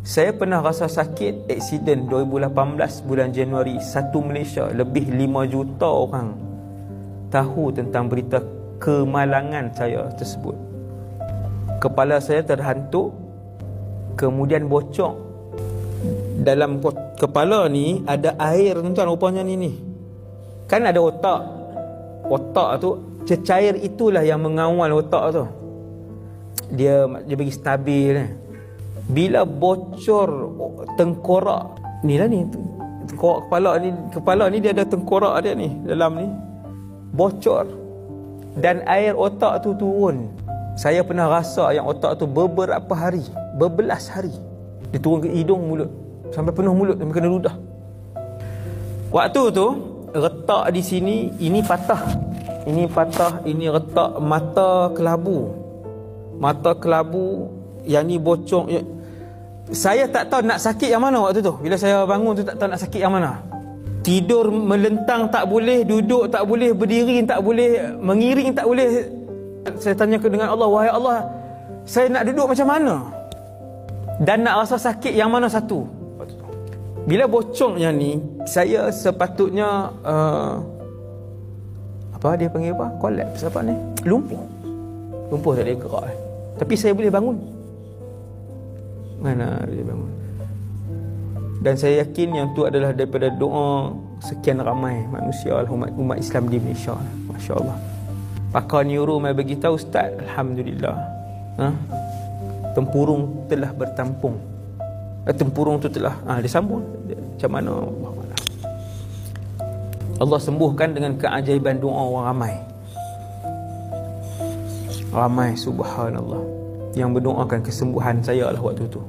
Saya pernah rasa sakit, aksiden 2018 bulan Januari, satu Malaysia, lebih 5 juta orang tahu tentang berita kemalangan saya tersebut. Kepala saya terhantuk, kemudian bocor. Dalam kepala ni ada air tuan rupanya ni. Kan ada otak. Otak tu, cecair itulah yang mengawal otak tu. Dia bagi stabil. Bila bocor tengkorak ni lah ni, tengkorak kepala ni dia ada tengkorak dia ni dalam ni, bocor dan air otak tu turun. Saya pernah rasa yang otak tu beberapa hari, berbelas hari, dia turun ke hidung, mulut, sampai penuh mulut, sampai kena ludah. Waktu tu retak di sini, ini patah, ini retak mata kelabu yang ni bocor. Saya tak tahu nak sakit yang mana waktu tu. Bila saya bangun tu tak tahu nak sakit yang mana. Tidur melentang tak boleh, duduk tak boleh, berdiri tak boleh, mengiring tak boleh. Saya tanya dengan Allah, wahai Allah, saya nak duduk macam mana? Dan nak rasa sakit yang mana satu? Bila bocornya ni, saya sepatutnya apa dia panggil apa? Collapse apa ni? Lumpuh tak boleh gerak. Tapi saya boleh bangun. Mana dia bangun. Dan saya yakin yang tu adalah daripada doa sekian ramai manusia, umat Islam di Malaysia. Masya Allah. Pakar neuro mai beritahu, Ustaz, alhamdulillah, tempurung telah bertampung. Tempurung tu telah disambung. Macam mana Allah sembuhkan dengan keajaiban doa orang ramai, subhanallah, yang berdoakan kesembuhan saya lah waktu tu.